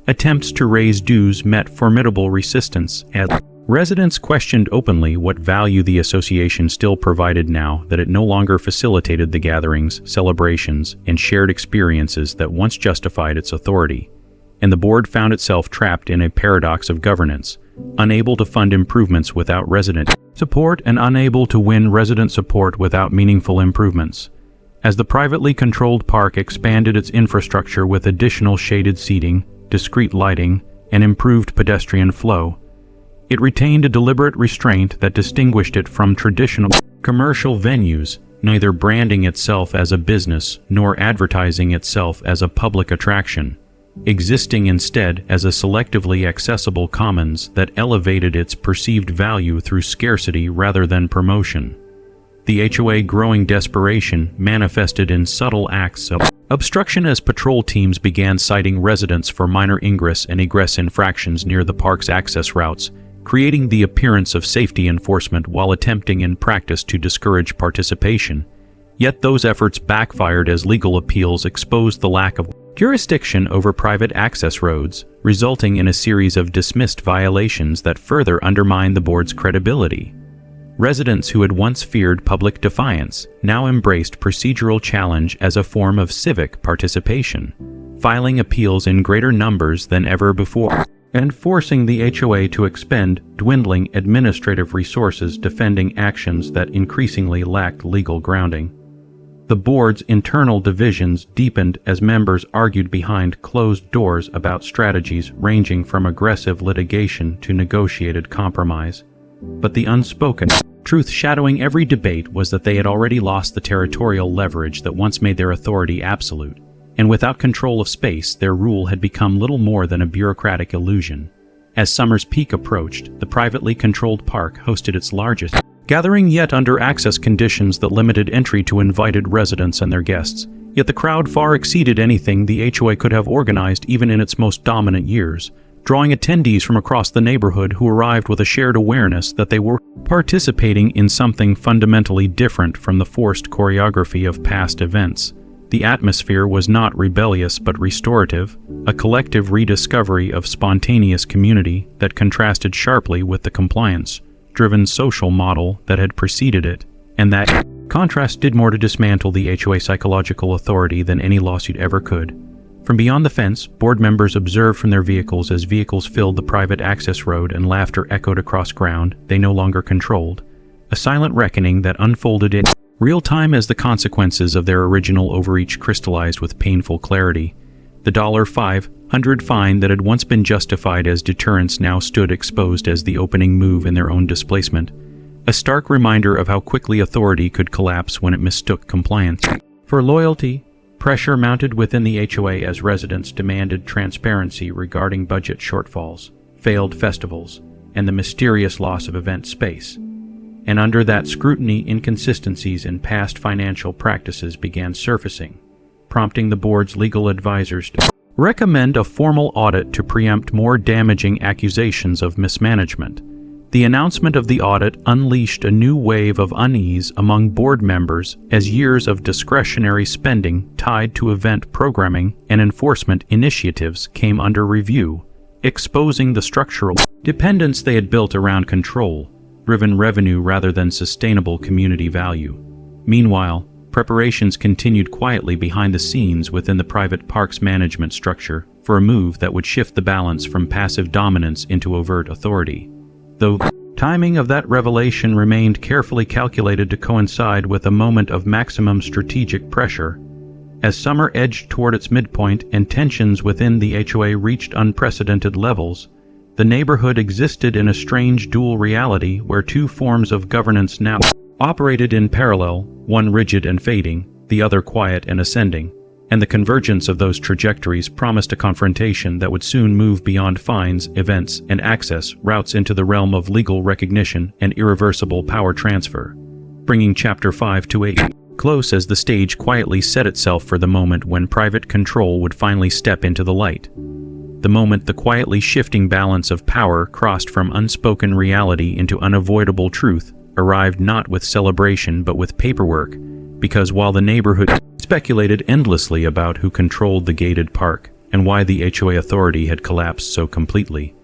Attempts to raise dues met formidable resistance as residents questioned openly what value the association still provided now that it no longer facilitated the gatherings, celebrations, and shared experiences that once justified its authority. And the board found itself trapped in a paradox of governance, unable to fund improvements without resident support and unable to win resident support without meaningful improvements. As the privately controlled park expanded its infrastructure with additional shaded seating, discreet lighting, and improved pedestrian flow, it retained a deliberate restraint that distinguished it from traditional commercial venues, neither branding itself as a business nor advertising itself as a public attraction, existing instead as a selectively accessible commons that elevated its perceived value through scarcity rather than promotion. The HOA growing desperation manifested in subtle acts of obstruction as patrol teams began citing residents for minor ingress and egress infractions near the park's access routes, creating the appearance of safety enforcement while attempting in practice to discourage participation. Yet those efforts backfired as legal appeals exposed the lack of jurisdiction over private access roads, resulting in a series of dismissed violations that further undermined the board's credibility. Residents who had once feared public defiance now embraced procedural challenge as a form of civic participation, filing appeals in greater numbers than ever before, and forcing the HOA to expend dwindling administrative resources defending actions that increasingly lacked legal grounding. The board's internal divisions deepened as members argued behind closed doors about strategies ranging from aggressive litigation to negotiated compromise. But the unspoken truth shadowing every debate was that they had already lost the territorial leverage that once made their authority absolute, and without control of space, their rule had become little more than a bureaucratic illusion. As summer's peak approached, the privately controlled park hosted its largest gathering yet under access conditions that limited entry to invited residents and their guests. Yet the crowd far exceeded anything the HOA could have organized even in its most dominant years, drawing attendees from across the neighborhood who arrived with a shared awareness that they were participating in something fundamentally different from the forced choreography of past events. The atmosphere was not rebellious but restorative, a collective rediscovery of spontaneous community that contrasted sharply with the compliance-driven social model that had preceded it, and that contrast did more to dismantle the HOA psychological authority than any lawsuit ever could. From beyond the fence, board members observed from their vehicles as vehicles filled the private access road and laughter echoed across ground they no longer controlled, a silent reckoning that unfolded in real time as the consequences of their original overreach crystallized with painful clarity. The $500 fine that had once been justified as deterrence now stood exposed as the opening move in their own displacement, a stark reminder of how quickly authority could collapse when it mistook compliance for loyalty. Pressure mounted within the HOA as residents demanded transparency regarding budget shortfalls, failed festivals, and the mysterious loss of event space. And under that scrutiny, inconsistencies in past financial practices began surfacing, prompting the board's legal advisors to recommend a formal audit to preempt more damaging accusations of mismanagement. The announcement of the audit unleashed a new wave of unease among board members as years of discretionary spending tied to event programming and enforcement initiatives came under review, exposing the structural dependence they had built around control-driven revenue rather than sustainable community value. Meanwhile, preparations continued quietly behind the scenes within the private parks management structure for a move that would shift the balance from passive dominance into overt authority. Though timing of that revelation remained carefully calculated to coincide with a moment of maximum strategic pressure. As summer edged toward its midpoint and tensions within the HOA reached unprecedented levels, the neighborhood existed in a strange dual reality where two forms of governance now operated in parallel, one rigid and fading, the other quiet and ascending. And the convergence of those trajectories promised a confrontation that would soon move beyond fines, events, and access routes into the realm of legal recognition and irreversible power transfer, bringing Chapter 5 to a close as the stage quietly set itself for the moment when private control would finally step into the light. The moment the quietly shifting balance of power crossed from unspoken reality into unavoidable truth arrived not with celebration but with paperwork, because while the neighborhood speculated endlessly about who controlled the gated park and why the HOA authority had collapsed so completely,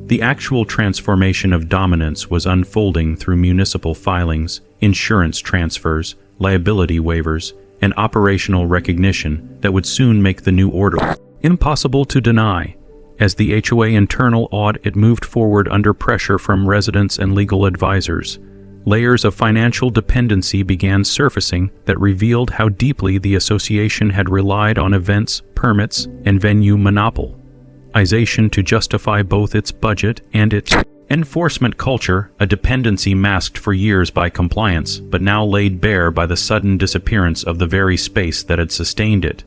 the actual transformation of dominance was unfolding through municipal filings, insurance transfers, liability waivers, and operational recognition that would soon make the new order impossible to deny. As the HOA internal audit moved forward under pressure from residents and legal advisors, layers of financial dependency began surfacing that revealed how deeply the association had relied on events, permits, and venue monopolization to justify both its budget and its enforcement culture, a dependency masked for years by compliance, but now laid bare by the sudden disappearance of the very space that had sustained it.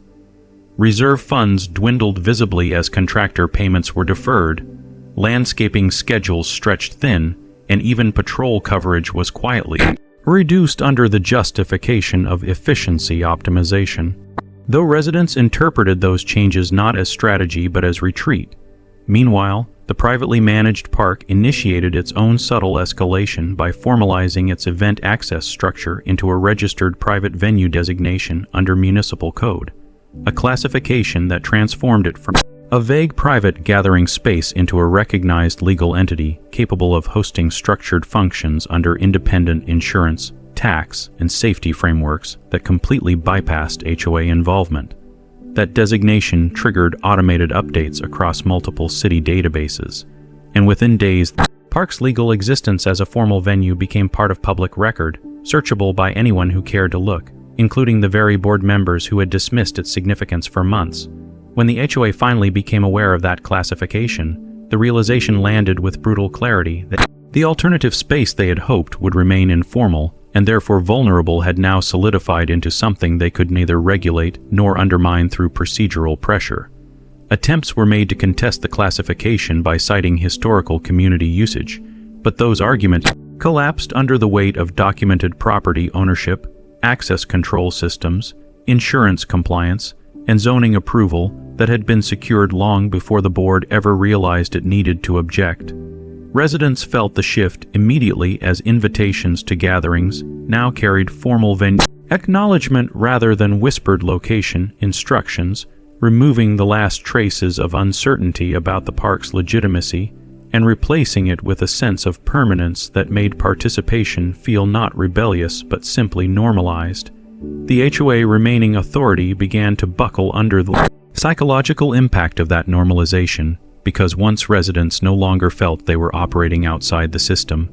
Reserve funds dwindled visibly as contractor payments were deferred, landscaping schedules stretched thin, and even patrol coverage was quietly reduced under the justification of efficiency optimization. Though residents interpreted those changes not as strategy but as retreat. Meanwhile, The privately managed park initiated its own subtle escalation by formalizing its event access structure into a registered private venue designation under municipal code, a classification that transformed it from a vague private gathering space into a recognized legal entity capable of hosting structured functions under independent insurance, tax, and safety frameworks that completely bypassed HOA involvement. That designation triggered automated updates across multiple city databases, and within days, the park's legal existence as a formal venue became part of public record, searchable by anyone who cared to look, including the very board members who had dismissed its significance for months. When the HOA finally became aware of that classification, the realization landed with brutal clarity that the alternative space they had hoped would remain informal and therefore vulnerable had now solidified into something they could neither regulate nor undermine through procedural pressure. Attempts were made to contest the classification by citing historical community usage, but those arguments collapsed under the weight of documented property ownership, access control systems, insurance compliance, and zoning approval that had been secured long before the board ever realized it needed to object. Residents felt the shift immediately as invitations to gatherings now carried formal venue acknowledgement rather than whispered location instructions, removing the last traces of uncertainty about the park's legitimacy and replacing it with a sense of permanence that made participation feel not rebellious but simply normalized. The HOA remaining authority began to buckle under the psychological impact of that normalization, because once residents no longer felt they were operating outside the system,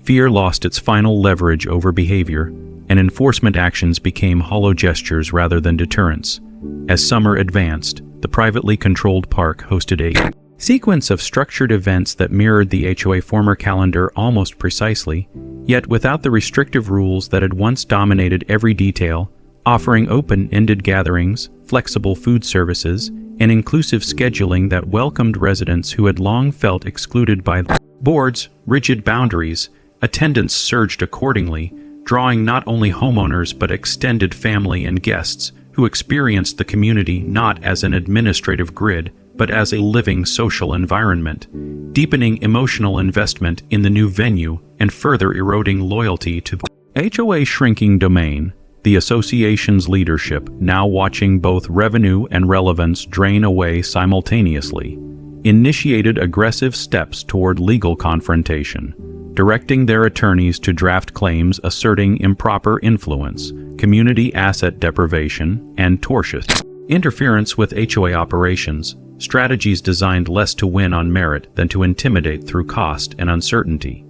fear lost its final leverage over behavior, and enforcement actions became hollow gestures rather than deterrents. As summer advanced, the privately controlled park hosted a sequence of structured events that mirrored the HOA former calendar almost precisely, yet without the restrictive rules that had once dominated every detail, offering open-ended gatherings, flexible food services, and inclusive scheduling that welcomed residents who had long felt excluded by the board's rigid boundaries. Attendance surged accordingly, drawing not only homeowners but extended family and guests who experienced the community not as an administrative grid but as a living social environment, deepening emotional investment in the new venue and further eroding loyalty to the HOA shrinking domain. The association's leadership, now watching both revenue and relevance drain away simultaneously, initiated aggressive steps toward legal confrontation, directing their attorneys to draft claims asserting improper influence, community asset deprivation, and tortious interference with HOA operations, strategies designed less to win on merit than to intimidate through cost and uncertainty.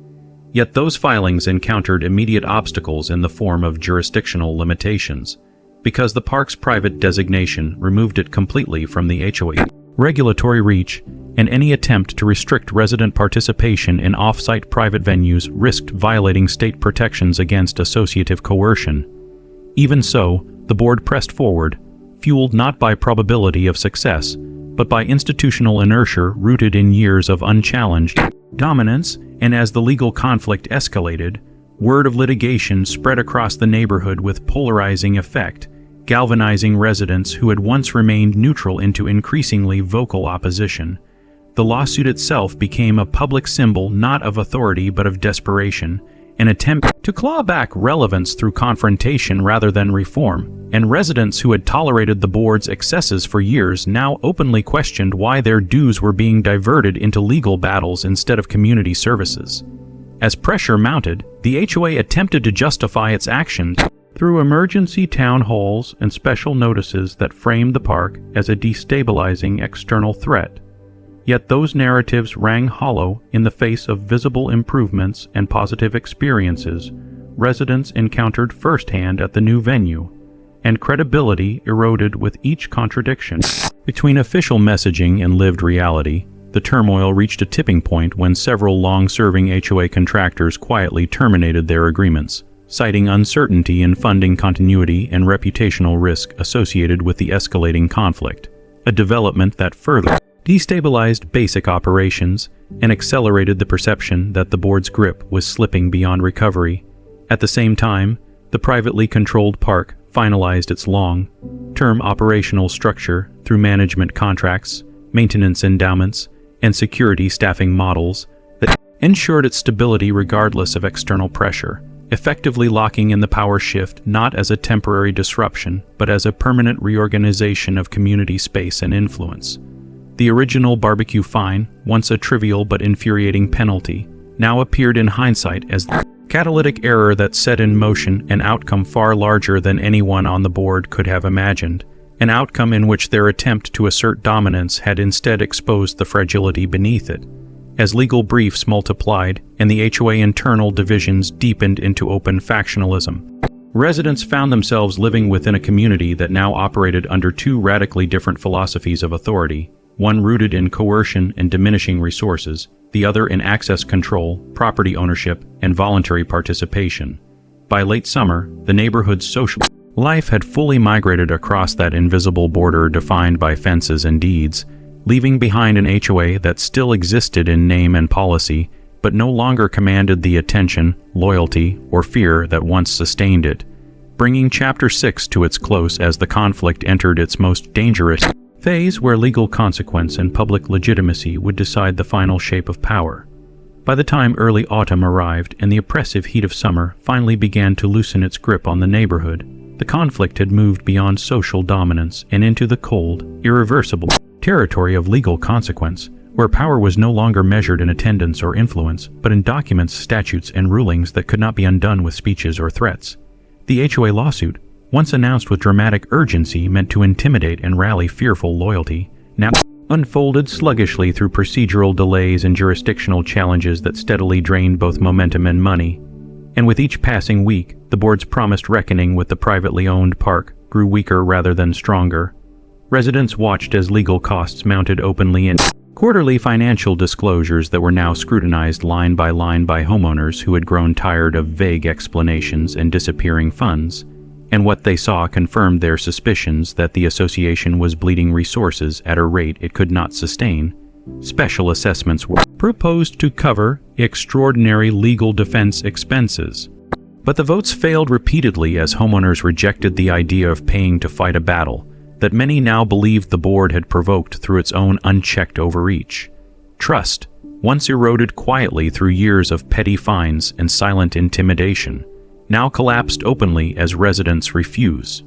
Yet those filings encountered immediate obstacles in the form of jurisdictional limitations, because the park's private designation removed it completely from the HOA regulatory reach, and any attempt to restrict resident participation in off-site private venues risked violating state protections against associative coercion. Even so, the board pressed forward, fueled not by probability of success, but by institutional inertia rooted in years of unchallenged dominance, and as the legal conflict escalated, word of litigation spread across the neighborhood with polarizing effect, galvanizing residents who had once remained neutral into increasingly vocal opposition. The lawsuit itself became a public symbol not of authority but of desperation, an attempt to claw back relevance through confrontation rather than reform, and residents who had tolerated the board's excesses for years now openly questioned why their dues were being diverted into legal battles instead of community services. As pressure mounted, the HOA attempted to justify its actions through emergency town halls and special notices that framed the park as a destabilizing external threat. Yet those narratives rang hollow in the face of visible improvements and positive experiences residents encountered firsthand at the new venue, and credibility eroded with each contradiction. Between official messaging and lived reality, the turmoil reached a tipping point when several long-serving HOA contractors quietly terminated their agreements, citing uncertainty in funding continuity and reputational risk associated with the escalating conflict, a development that further destabilized basic operations and accelerated the perception that the board's grip was slipping beyond recovery. At the same time, the privately controlled park finalized its long-term operational structure through management contracts, maintenance endowments, and security staffing models that ensured its stability regardless of external pressure, effectively locking in the power shift not as a temporary disruption, but as a permanent reorganization of community space and influence. The original barbecue fine, once a trivial but infuriating penalty, now appeared in hindsight as the catalytic error that set in motion an outcome far larger than anyone on the board could have imagined, an outcome in which their attempt to assert dominance had instead exposed the fragility beneath it. As legal briefs multiplied and the HOA internal divisions deepened into open factionalism, residents found themselves living within a community that now operated under two radically different philosophies of authority, one rooted in coercion and diminishing resources, the other in access control, property ownership, and voluntary participation. By late summer, the neighborhood's social life had fully migrated across that invisible border defined by fences and deeds, leaving behind an HOA that still existed in name and policy, but no longer commanded the attention, loyalty, or fear that once sustained it, bringing Chapter 6 to its close as the conflict entered its most dangerous phase, where legal consequence and public legitimacy would decide the final shape of power. By the time early autumn arrived and the oppressive heat of summer finally began to loosen its grip on the neighborhood, the conflict had moved beyond social dominance and into the cold, irreversible territory of legal consequence, where power was no longer measured in attendance or influence, but in documents, statutes, and rulings that could not be undone with speeches or threats. The HOA lawsuit, once announced with dramatic urgency meant to intimidate and rally fearful loyalty, now unfolded sluggishly through procedural delays and jurisdictional challenges that steadily drained both momentum and money. And with each passing week, the board's promised reckoning with the privately owned park grew weaker rather than stronger. Residents watched as legal costs mounted openly in quarterly financial disclosures that were now scrutinized line by homeowners who had grown tired of vague explanations and disappearing funds, and what they saw confirmed their suspicions that the association was bleeding resources at a rate it could not sustain. Special assessments were proposed to cover extraordinary legal defense expenses. But the votes failed repeatedly as homeowners rejected the idea of paying to fight a battle that many now believed the board had provoked through its own unchecked overreach. Trust, once eroded quietly through years of petty fines and silent intimidation, now collapsed openly as residents refuse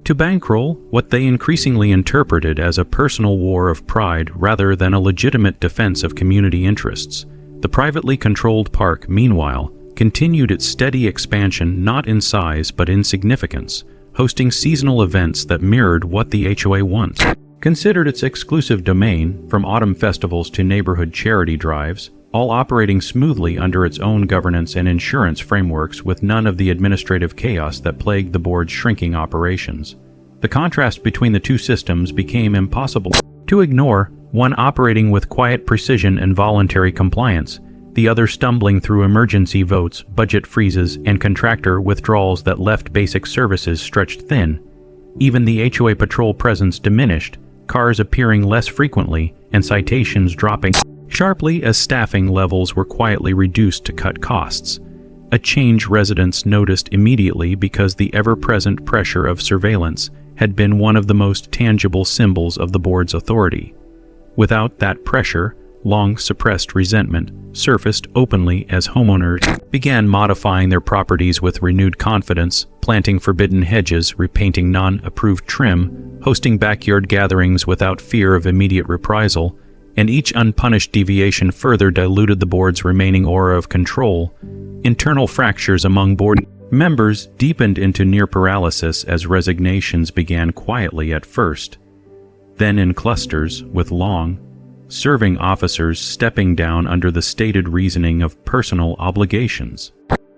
to bankroll what they increasingly interpreted as a personal war of pride rather than a legitimate defense of community interests. The privately controlled park, meanwhile, continued its steady expansion not in size but in significance, hosting seasonal events that mirrored what the HOA once considered its exclusive domain, from autumn festivals to neighborhood charity drives, all operating smoothly under its own governance and insurance frameworks with none of the administrative chaos that plagued the board's shrinking operations. The contrast between the two systems became impossible to ignore, one operating with quiet precision and voluntary compliance, the other stumbling through emergency votes, budget freezes, and contractor withdrawals that left basic services stretched thin. Even the HOA patrol presence diminished, cars appearing less frequently, and citations dropping sharply as staffing levels were quietly reduced to cut costs. A change residents noticed immediately because the ever-present pressure of surveillance had been one of the most tangible symbols of the board's authority. Without that pressure, long-suppressed resentment surfaced openly as homeowners began modifying their properties with renewed confidence, planting forbidden hedges, repainting non-approved trim, hosting backyard gatherings without fear of immediate reprisal, and each unpunished deviation further diluted the board's remaining aura of control. Internal fractures among board members deepened into near paralysis as resignations began quietly at first, then in clusters, with long-serving officers stepping down under the stated reasoning of personal obligations.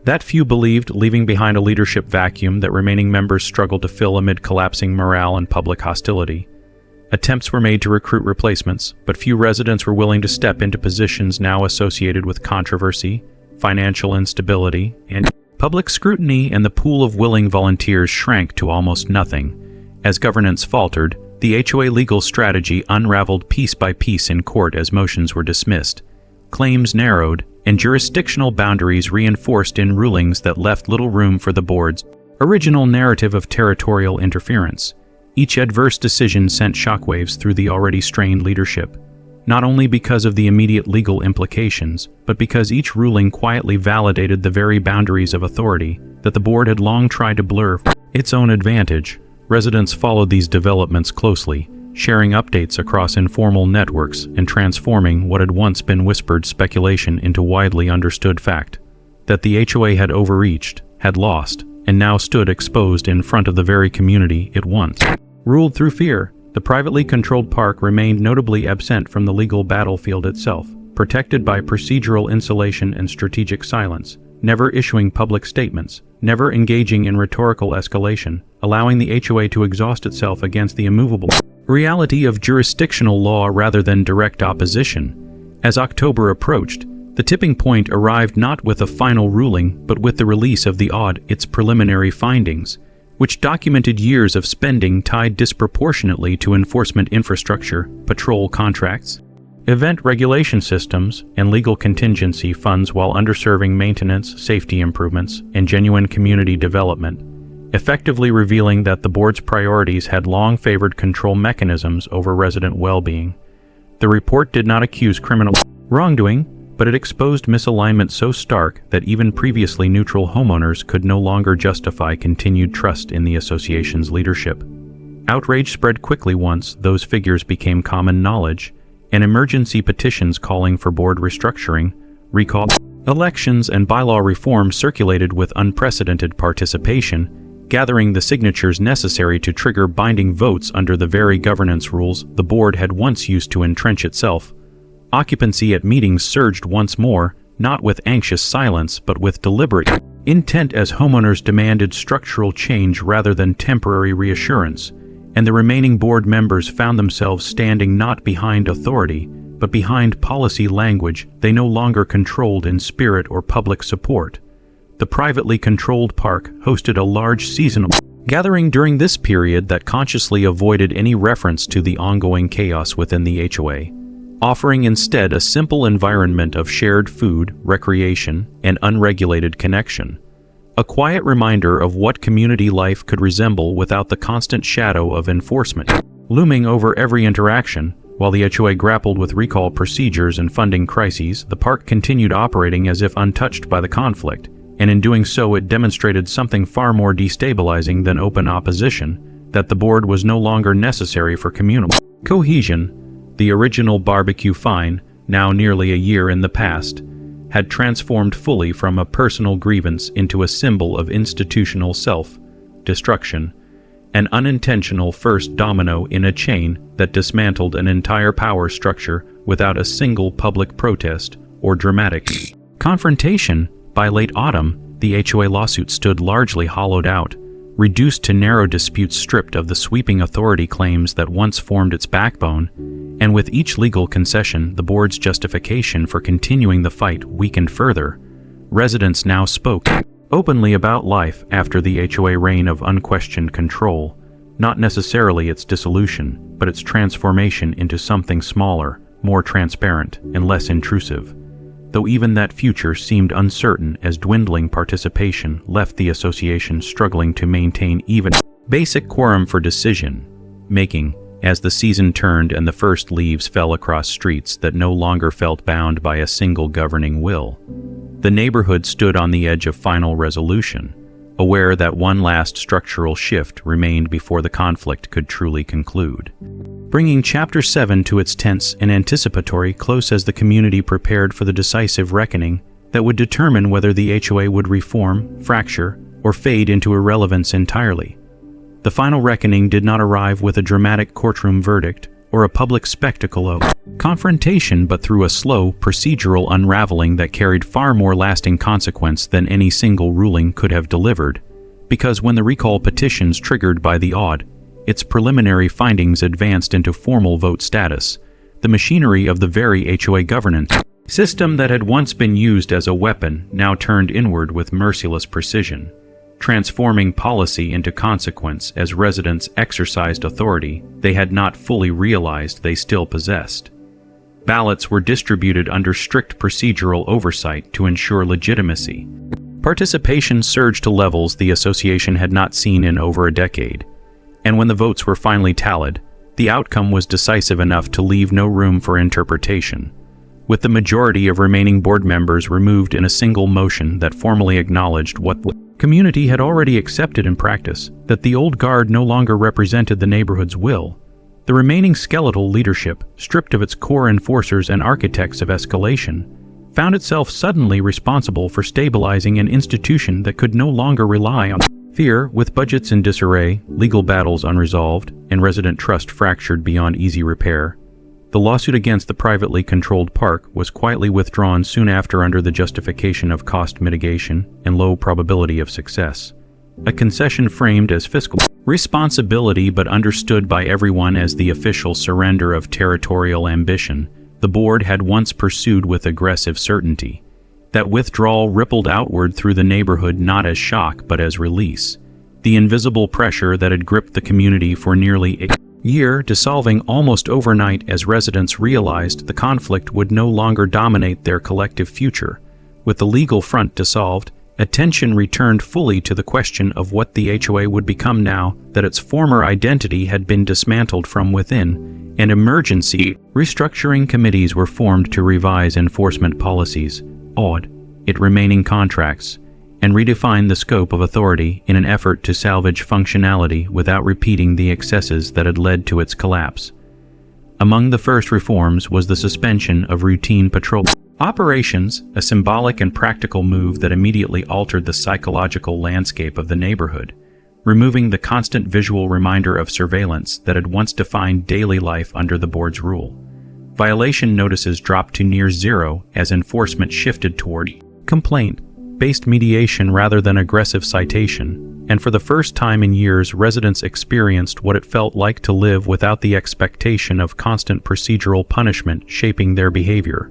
That few believed, leaving behind a leadership vacuum that remaining members struggled to fill amid collapsing morale and public hostility. Attempts were made to recruit replacements, but few residents were willing to step into positions now associated with controversy, financial instability, and public scrutiny, and the pool of willing volunteers shrank to almost nothing. As governance faltered, the HOA legal strategy unraveled piece by piece in court as motions were dismissed. Claims narrowed, and jurisdictional boundaries reinforced in rulings that left little room for the board's original narrative of territorial interference. Each adverse decision sent shockwaves through the already strained leadership. not only because of the immediate legal implications, but because each ruling quietly validated the very boundaries of authority that the board had long tried to blur for its own advantage. Residents followed these developments closely, sharing updates across informal networks and transforming what had once been whispered speculation into widely understood fact, that the HOA had overreached, had lost, and now stood exposed in front of the very community it once ruled through fear. The privately controlled park remained notably absent from the legal battlefield itself, protected by procedural insulation and strategic silence, never issuing public statements, never engaging in rhetorical escalation, allowing the HOA to exhaust itself against the immovable reality of jurisdictional law rather than direct opposition. As October approached, the tipping point arrived not with a final ruling, but with the release of the OD, its preliminary findings, which documented years of spending tied disproportionately to enforcement infrastructure, patrol contracts, event regulation systems, and legal contingency funds while underserving maintenance, safety improvements, and genuine community development, effectively revealing that the board's priorities had long favored control mechanisms over resident well-being. The report did not accuse criminal wrongdoing, but it exposed misalignment so stark that even previously neutral homeowners could no longer justify continued trust in the association's leadership. Outrage spread quickly once those figures became common knowledge, and emergency petitions calling for board restructuring, recall, elections, and bylaw reform circulated with unprecedented participation, gathering the signatures necessary to trigger binding votes under the very governance rules the board had once used to entrench itself. Occupancy at meetings surged once more, not with anxious silence but with deliberate intent as homeowners demanded structural change rather than temporary reassurance, and the remaining board members found themselves standing not behind authority, but behind policy language they no longer controlled in spirit or public support. The privately controlled park hosted a large seasonal gathering during this period that consciously avoided any reference to the ongoing chaos within the HOA, offering instead a simple environment of shared food, recreation, and unregulated connection. A quiet reminder of what community life could resemble without the constant shadow of enforcement looming over every interaction. While the HOA grappled with recall procedures and funding crises, the park continued operating as if untouched by the conflict, and in doing so it demonstrated something far more destabilizing than open opposition, that the board was no longer necessary for communal cohesion. The original barbecue fine, now nearly a year in the past, had transformed fully from a personal grievance into a symbol of institutional self-destruction, an unintentional first domino in a chain that dismantled an entire power structure without a single public protest or dramatic confrontation. By late autumn, the HOA lawsuit stood largely hollowed out, reduced to narrow disputes stripped of the sweeping authority claims that once formed its backbone, and with each legal concession, the board's justification for continuing the fight weakened further. Residents now spoke openly about life after the HOA reign of unquestioned control, not necessarily its dissolution, but its transformation into something smaller, more transparent, and less intrusive. Though even that future seemed uncertain as dwindling participation left the association struggling to maintain even basic quorum for decision-making. As the season turned and the first leaves fell across streets that no longer felt bound by a single governing will, the neighborhood stood on the edge of final resolution, aware that one last structural shift remained before the conflict could truly conclude, bringing Chapter 7 to its tense and anticipatory close as the community prepared for the decisive reckoning that would determine whether the HOA would reform, fracture, or fade into irrelevance entirely. The final reckoning did not arrive with a dramatic courtroom verdict or a public spectacle of confrontation, but through a slow, procedural unraveling that carried far more lasting consequence than any single ruling could have delivered, because when the recall petitions triggered by the OD, its preliminary findings advanced into formal vote status, the machinery of the very HOA governance system that had once been used as a weapon now turned inward with merciless precision, transforming policy into consequence as residents exercised authority they had not fully realized they still possessed. Ballots were distributed under strict procedural oversight to ensure legitimacy. Participation surged to levels the association had not seen in over a decade, and when the votes were finally tallied, the outcome was decisive enough to leave no room for interpretation. With the majority of remaining board members removed in a single motion that formally acknowledged what the community had already accepted in practice, that the old guard no longer represented the neighborhood's will, the remaining skeletal leadership, stripped of its core enforcers and architects of escalation, found itself suddenly responsible for stabilizing an institution that could no longer rely on fear. With budgets in disarray, legal battles unresolved, and resident trust fractured beyond easy repair, the lawsuit against the privately controlled park was quietly withdrawn soon after under the justification of cost mitigation and low probability of success. A concession framed as fiscal responsibility but understood by everyone as the official surrender of territorial ambition the board had once pursued with aggressive certainty. That withdrawal rippled outward through the neighborhood not as shock but as release. The invisible pressure that had gripped the community for nearly a year dissolving almost overnight as residents realized the conflict would no longer dominate their collective future. With the legal front dissolved, attention returned fully to the question of what the HOA would become now that its former identity had been dismantled from within, and emergency restructuring committees were formed to revise enforcement policies, audit remaining contracts, and redefine the scope of authority in an effort to salvage functionality without repeating the excesses that had led to its collapse. Among the first reforms was the suspension of routine patrol operations, a symbolic and practical move that immediately altered the psychological landscape of the neighborhood, removing the constant visual reminder of surveillance that had once defined daily life under the board's rule. Violation notices dropped to near zero as enforcement shifted toward complaint-based mediation rather than aggressive citation, and for the first time in years residents experienced what it felt like to live without the expectation of constant procedural punishment shaping their behavior.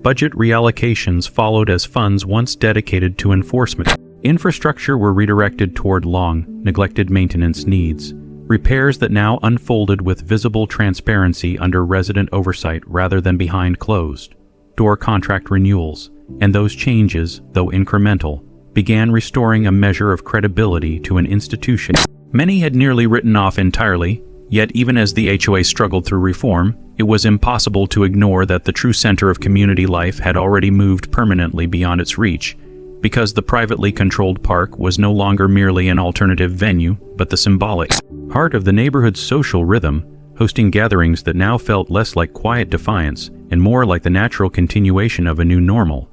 Budget reallocations followed as funds once dedicated to enforcement infrastructure were redirected toward long, neglected maintenance needs, repairs that now unfolded with visible transparency under resident oversight rather than behind closed-door contract renewals, and those changes, though incremental, began restoring a measure of credibility to an institution many had nearly written off entirely. Yet even as the HOA struggled through reform, it was impossible to ignore that the true center of community life had already moved permanently beyond its reach, because the privately controlled park was no longer merely an alternative venue, but the symbolic heart of the neighborhood's social rhythm, hosting gatherings that now felt less like quiet defiance and more like the natural continuation of a new normal.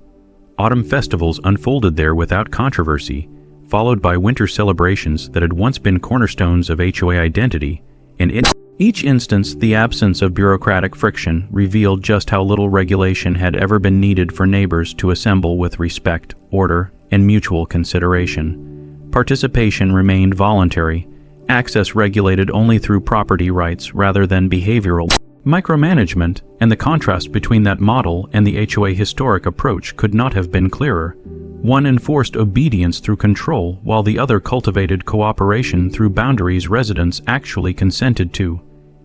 Autumn festivals unfolded there without controversy, followed by winter celebrations that had once been cornerstones of HOA identity, and in each instance the absence of bureaucratic friction revealed just how little regulation had ever been needed for neighbors to assemble with respect, order, and mutual consideration. Participation remained voluntary, access regulated only through property rights rather than behavioral micromanagement, and the contrast between that model and the HOA historic approach could not have been clearer. One enforced obedience through control, while the other cultivated cooperation through boundaries residents actually consented to.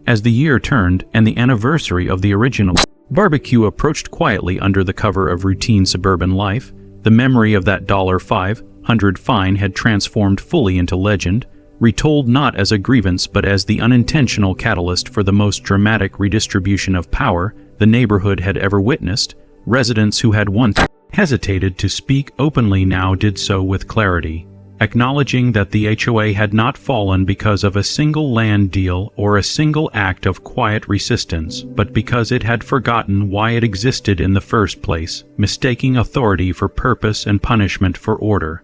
As the year turned and the anniversary of the original barbecue approached quietly under the cover of routine suburban life, the memory of that $500 fine had transformed fully into legend, retold not as a grievance but as the unintentional catalyst for the most dramatic redistribution of power the neighborhood had ever witnessed. Residents who had once hesitated to speak openly now did so with clarity, acknowledging that the HOA had not fallen because of a single land deal or a single act of quiet resistance, but because it had forgotten why it existed in the first place, mistaking authority for purpose and punishment for order.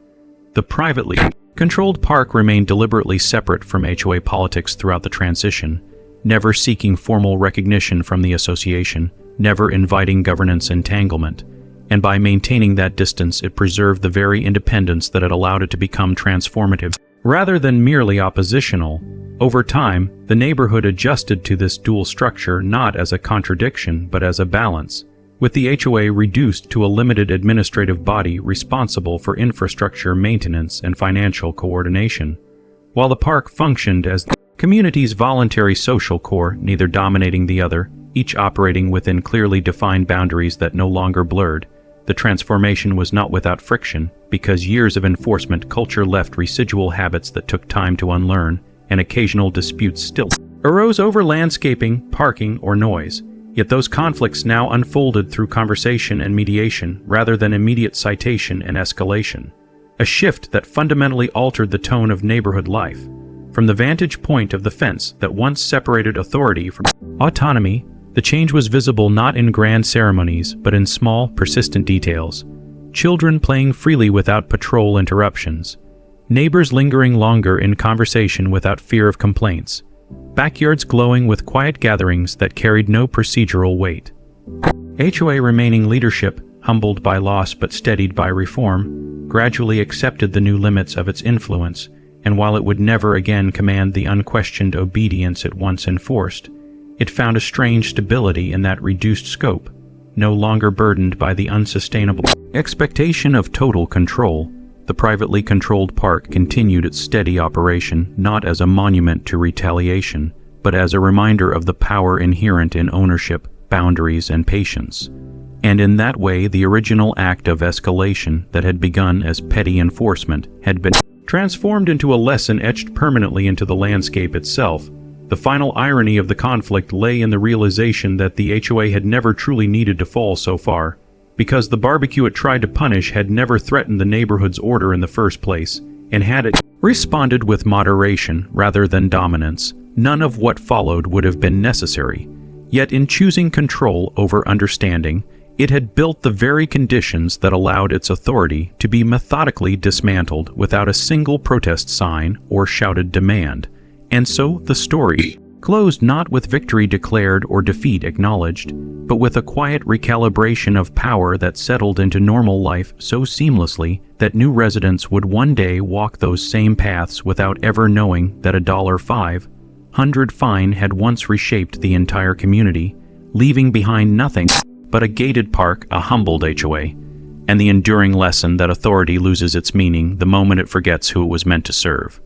The privately controlled park remained deliberately separate from HOA politics throughout the transition, never seeking formal recognition from the association, never inviting governance entanglement. And by maintaining that distance, it preserved the very independence that had allowed it to become transformative, rather than merely oppositional. Over time, the neighborhood adjusted to this dual structure not as a contradiction, but as a balance, with the HOA reduced to a limited administrative body responsible for infrastructure maintenance and financial coordination, while the park functioned as the community's voluntary social core, neither dominating the other, each operating within clearly defined boundaries that no longer blurred. The transformation was not without friction, because years of enforcement culture left residual habits that took time to unlearn, and occasional disputes still arose over landscaping, parking, or noise, yet those conflicts now unfolded through conversation and mediation rather than immediate citation and escalation. A shift that fundamentally altered the tone of neighborhood life. From the vantage point of the fence that once separated authority from autonomy, the change was visible not in grand ceremonies, but in small, persistent details. Children playing freely without patrol interruptions. Neighbors lingering longer in conversation without fear of complaints. Backyards glowing with quiet gatherings that carried no procedural weight. HOA remaining leadership, humbled by loss but steadied by reform, gradually accepted the new limits of its influence, and while it would never again command the unquestioned obedience it once enforced, it found a strange stability in that reduced scope, no longer burdened by the unsustainable expectation of total control. The privately controlled park continued its steady operation not as a monument to retaliation, but as a reminder of the power inherent in ownership, boundaries, and patience. And in that way, the original act of escalation that had begun as petty enforcement had been transformed into a lesson etched permanently into the landscape itself. The final irony of the conflict lay in the realization that the HOA had never truly needed to fall so far, because the barbecue it tried to punish had never threatened the neighborhood's order in the first place, and had it responded with moderation rather than dominance, none of what followed would have been necessary. Yet in choosing control over understanding, it had built the very conditions that allowed its authority to be methodically dismantled without a single protest sign or shouted demand. And so the story closed not with victory declared or defeat acknowledged, but with a quiet recalibration of power that settled into normal life so seamlessly that new residents would one day walk those same paths without ever knowing that a $500 fine had once reshaped the entire community, leaving behind nothing but a gated park, a humbled HOA, and the enduring lesson that authority loses its meaning the moment it forgets who it was meant to serve.